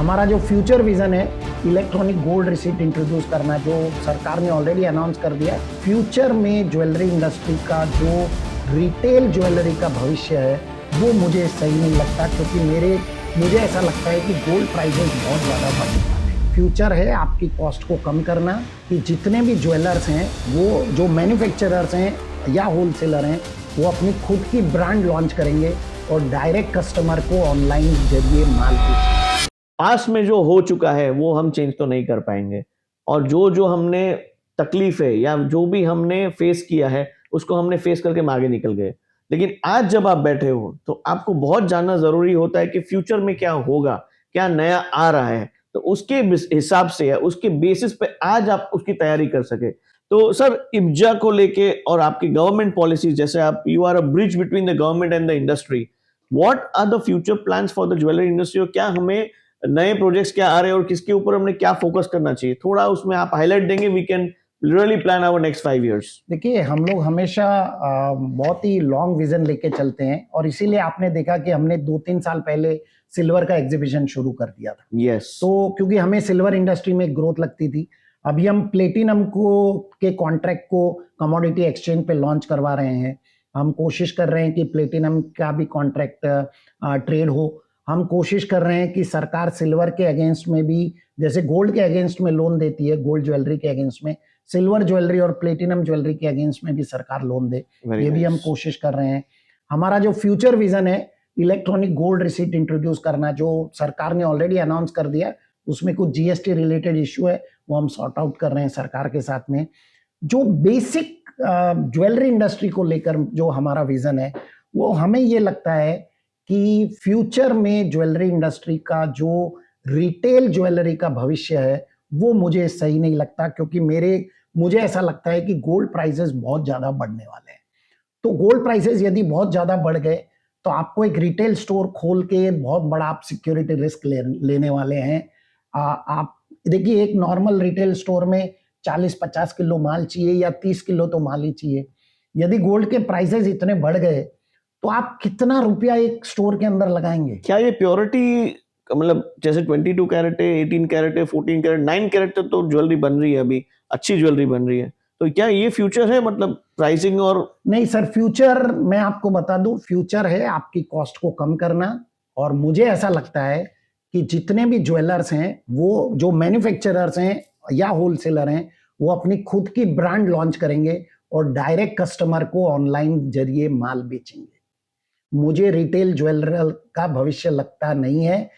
हमारा जो future vision है इलेक्ट्रॉनिक गोल्ड रिसीट इंट्रोड्यूस करना, जो सरकार ने ऑलरेडी अनाउंस कर दिया। फ्यूचर में ज्वेलरी इंडस्ट्री का जो रिटेल ज्वेलरी का भविष्य है वो मुझे सही नहीं लगता, क्योंकि मुझे ऐसा लगता है कि गोल्ड प्राइसेस बहुत ज़्यादा बढ़ने वाले हैं। फ्यूचर है आपकी कॉस्ट को कम करना, कि जितने भी ज्वेलर्स हैं वो जो मैन्युफैक्चरर्स हैं या होलसेलर हैं वो अपनी खुद की ब्रांड लॉन्च करेंगे और डायरेक्ट कस्टमर को ऑनलाइन जरिए माल बेचेंगे। पास में जो हो चुका है वो हम चेंज तो नहीं कर पाएंगे, और जो हमने तकलीफ है या जो भी हमने फेस किया है उसको हमने फेस करके हम आगे निकल गए। लेकिन आज जब आप बैठे हो तो आपको बहुत जानना जरूरी होता है कि फ्यूचर में क्या होगा, क्या नया आ रहा है, तो उसके हिसाब से या उसके बेसिस पे आज आप उसकी तैयारी कर सके। तो सर, इब्जा को लेके और आपकी गवर्नमेंट पॉलिसीज, जैसे आप you are a bridge between the government and the industry, what are the future plans for the jewellery industry, और क्या हमें नए प्रोजेक्ट्स क्या आ रहे हैं और किसके ऊपर हमने क्या फोकस करना चाहिए, थोड़ा उसमें आप हाईलाइट देंगे, we can really plan our next 5 years। देखिए, हम लोग हमेशा बहुत ही लॉन्ग विजन लेके चलते हैं, और इसीलिए आपने देखा कि हमने 2-3 साल पहले सिल्वर का एग्जीबिशन शुरू कर दिया था। यस। तो क्योंकि हमें सिल्वर इंडस्ट्री में ग्रोथ लगती थी, अभी हम प्लेटिनम के कॉन्ट्रैक्ट को कमोडिटी एक्सचेंज पे लॉन्च करवा रहे हैं। हम कोशिश कर रहे हैं कि प्लेटिनम का भी कॉन्ट्रैक्ट ट्रेड हो। हम कोशिश कर रहे हैं कि सरकार सिल्वर के अगेंस्ट में भी, जैसे गोल्ड के अगेंस्ट में लोन देती है, गोल्ड ज्वेलरी के अगेंस्ट में, सिल्वर ज्वेलरी और प्लेटिनम ज्वेलरी के अगेंस्ट में भी सरकार लोन दे। ये भी हम कोशिश कर रहे हैं। हमारा जो फ्यूचर विजन है इलेक्ट्रॉनिक गोल्ड रिसीट इंट्रोड्यूस करना, जो सरकार ने ऑलरेडी अनाउंस कर दिया, उसमें कुछ जीएसटी रिलेटेड इश्यू है, वो हम सॉर्ट आउट कर रहे हैं सरकार के साथ में। जो बेसिक ज्वेलरी इंडस्ट्री को लेकर जो हमारा विजन है, वो हमें ये लगता है कि फ्यूचर में ज्वेलरी इंडस्ट्री का जो रिटेल ज्वेलरी का भविष्य है वो मुझे सही नहीं लगता, क्योंकि मुझे ऐसा लगता है कि गोल्ड प्राइसेस बहुत ज़्यादा बढ़ने वाले हैं। तो गोल्ड प्राइसेस यदि बहुत ज़्यादा बढ़ गए तो आपको एक रिटेल स्टोर खोल के बहुत बड़ा आप सिक्योरिटी रिस्क लेने वाले हैं। आप देखिए, एक नॉर्मल रिटेल स्टोर में 40-50 किलो माल चाहिए या 30 किलो तो माल ही चाहिए। यदि गोल्ड के प्राइसेस इतने बढ़ गए तो आप कितना रुपया एक स्टोर के अंदर लगाएंगे? क्या ये प्योरिटी, मतलब जैसे 22 कैरेट है, 18 कैरेट है, 14 कैरेट, 9 कैरेट तक तो ज्वेलरी बन रही है, अभी अच्छी ज्वेलरी बन रही है, तो क्या ये फ्यूचर है, मतलब प्राइसिंग? और नहीं सर, फ्यूचर मैं आपको बता दूं, फ्यूचर है आपकी कॉस्ट को कम करना। और मुझे ऐसा लगता है कि जितने भी ज्वेलर्स हैं, वो जो मैन्युफैक्चरर्स हैं या होलसेलर हैं, वो अपनी खुद की ब्रांड लॉन्च करेंगे और डायरेक्ट कस्टमर को ऑनलाइन जरिए माल बेचेंगे। मुझे रिटेल ज्वेलर का भविष्य लगता नहीं है।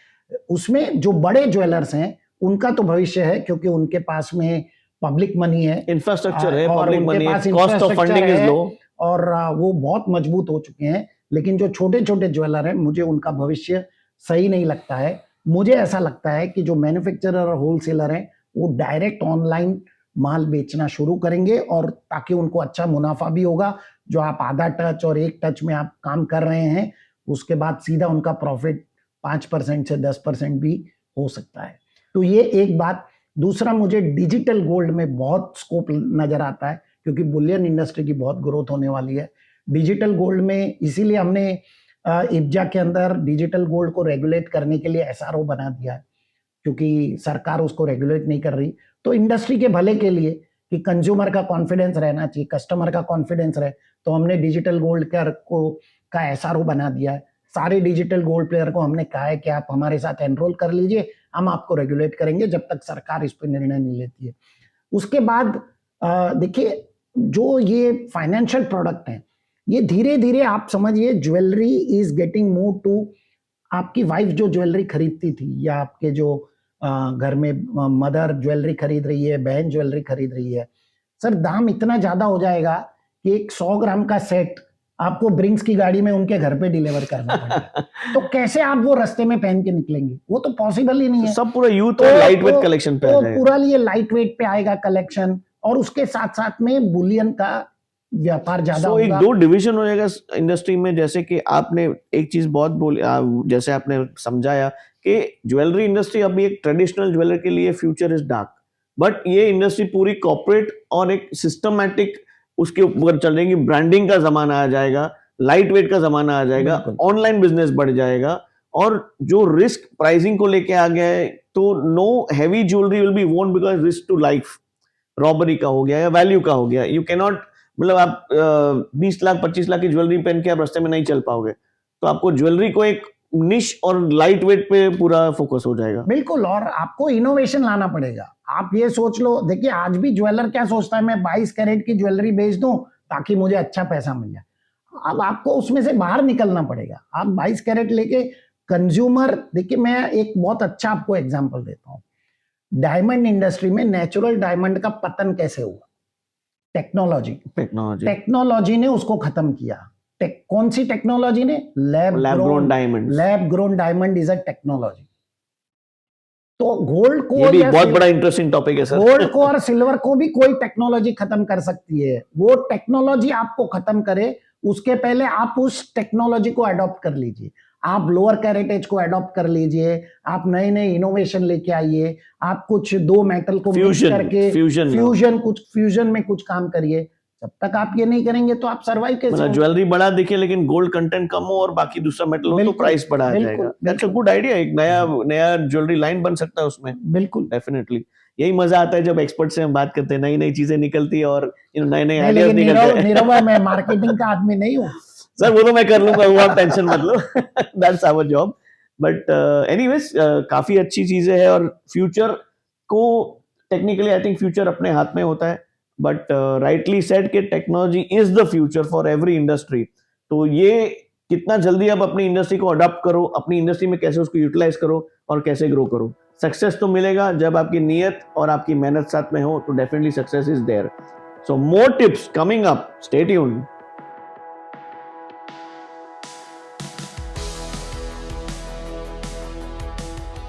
उसमें जो बड़े ज्वेलर्स हैं उनका तो भविष्य है, क्योंकि उनके पास में पब्लिक मनी है, इंफ्रास्ट्रक्चर है, और पब्लिक उनके मनी है, पास cost of funding is low, और वो बहुत मजबूत हो चुके हैं। लेकिन जो छोटे छोटे ज्वेलर हैं, मुझे उनका भविष्य सही नहीं लगता है। मुझे ऐसा लगता है कि जो मैन्युफैक्चरर और होलसेलर हैं वो डायरेक्ट ऑनलाइन माल बेचना शुरू करेंगे, और ताकि उनको अच्छा मुनाफा भी होगा। जो आप आधा टच और एक टच में आप काम कर रहे हैं, उसके बाद सीधा उनका प्रॉफिट 5% से 10% भी हो सकता है। तो ये एक बात। दूसरा, मुझे डिजिटल गोल्ड में बहुत स्कोप नजर आता है, क्योंकि बुलियन इंडस्ट्री की बहुत ग्रोथ होने वाली है डिजिटल गोल्ड में। इसीलिए हमने इब्जा के अंदर डिजिटल गोल्ड को रेगुलेट करने के लिए एसआरओ बना दिया है, क्योंकि सरकार उसको रेगुलेट नहीं कर रही। तो इंडस्ट्री के भले के लिए, कि कंज्यूमर का कॉन्फिडेंस रहना चाहिए, कस्टमर का कॉन्फिडेंस रहे, तो हमने डिजिटल गोल्ड का एसआरओ बना दिया है। सारे डिजिटल गोल्ड प्लेयर को हमने कहा है कि आप हमारे साथ एनरोल कर लीजिए, हम आपको रेगुलेट करेंगे जब तक सरकार इस पर निर्णय नहीं लेती है। उसके बाद देखिए, जो ये फाइनेंशियल प्रोडक्ट हैं, ये धीरे धीरे आप समझिए jewellery is getting move to, आपकी वाइफ जो ज्वेलरी खरीदती थी, या आपके जो घर में मदर ज्वेलरी खरीद रही है, बहन ज्वेलरी खरीद रही है, सर दाम इतना ज्यादा हो जाएगा कि एक 100 ग्राम का सेट आपको ब्रिंक्स की गाड़ी में उनके घर पे डिलीवर करना पड़ेगा। तो कैसे आप वो रास्ते में पहन के निकलेंगे? वो तो पॉसिबल ही नहीं है। सब पूरा यूथ और लाइट वेट कलेक्शन पे तो पूरा ये लाइट वेट पे आएगा कलेक्शन, और उसके साथ साथ में बुलियन का व्यापार ज्यादा होगा। एक दो डिवीजन हो जाएगा इंडस्ट्री में, जैसे कि आपने एक चीज बहुत बोली, जैसे आपने समझाया कि ज्वेलरी इंडस्ट्री अभी एक ट्रेडिशनल ज्वेलर के लिए फ्यूचर इज डार्क, बट ये इंडस्ट्री पूरी कॉर्पोरेट और एक सिस्टमैटिक उसके ऊपर चल रही, ब्रांडिंग का जमाना आ जाएगा, लाइट वेट का जमाना आ जाएगा, ऑनलाइन बिजनेस बढ़ जाएगा, और जो रिस्क प्राइसिंग को लेके आ गया है, तो no heavy jewellery will be worn because risk to life, robbery का हो गया या वैल्यू का हो गया। यू कैन नॉट, मतलब आप 20 लाख 25 लाख की ज्वेलरी पहन के आप रास्ते में नहीं चल पाओगे, तो आपको ज्वेलरी को एक निश और लाइट वेट पे पूरा फोकस हो जाएगा। बिल्कुल, और आपको इनोवेशन लाना पड़ेगा। आप ये सोच लो, देखिए आज भी ज्वेलर क्या सोचता है, मैं 22 कैरेट की ज्वेलरी बेच दूं ताकि मुझे अच्छा पैसा मिल जाए। अब आपको उसमें से बाहर निकलना पड़ेगा। आप 22 कैरेट लेके कंज्यूमर, देखिए मैं एक बहुत अच्छा आपको एग्जांपल देता हूँ। डायमंड इंडस्ट्री में नेचुरल डायमंड का पतन कैसे हुआ? टेक्नोलॉजी ने उसको खत्म किया। कौन सी टेक्नोलॉजी ने? Lab grown diamond. Lab grown diamond is a technology. तो गोल्ड को, ये भी बहुत बड़ा इंटरेस्टिंग टॉपिक है सर। गोल्ड को और सिल्वर को भी कोई टेक्नोलॉजी खत्म कर सकती है। वो टेक्नोलॉजी आपको खत्म करे उसके पहले आप उस टेक्नोलॉजी को अडॉप्ट कर लीजिए। आप लोअर कैरेटेज को अडॉप्ट कर लीजिए, आप नए नए इनोवेशन लेके आइए, आप कुछ दो मेटल को मिक्स करके फ्यूजन में कुछ काम करिए। जब तक आप ये नहीं करेंगे तो आप सर्वाइव कैसे? मतलब ज्वेलरी बड़ा दिखे लेकिन गोल्ड कंटेंट कम हो और बाकी दूसरा मेटल हो तो प्राइस बढ़ा जाएगा। That's a good idea. एक नया ज्वेलरी लाइन बन सकता है उसमें। बिल्कुल, डेफिनेटली। यही मजा आता है जब एक्सपर्ट से हम बात करते हैं, नई नई चीजें निकलती है और नए नए आइडियाज निकलते हैं। नीरव भाई, मैं मार्केटिंग का आदमी नहीं हूँ सर, वो तो मैं कर लूंगा, वो आप टेंशन मत लो। That's our job. But anyways, काफी अच्छी चीजें हैं और फ्यूचर को टेक्निकली आई थिंक फ्यूचर अपने हाथ में होता है, बट राइटली सेड कि technology is the future for every industry. तो ये कितना जल्दी आप अपनी इंडस्ट्री को अडॉप्ट करो, अपनी इंडस्ट्री में कैसे उसको यूटिलाइज करो और कैसे ग्रो करो। सक्सेस तो मिलेगा जब आपकी नीयत और आपकी मेहनत साथ में हो, तो definitely success is there. So more tips coming up, stay tuned.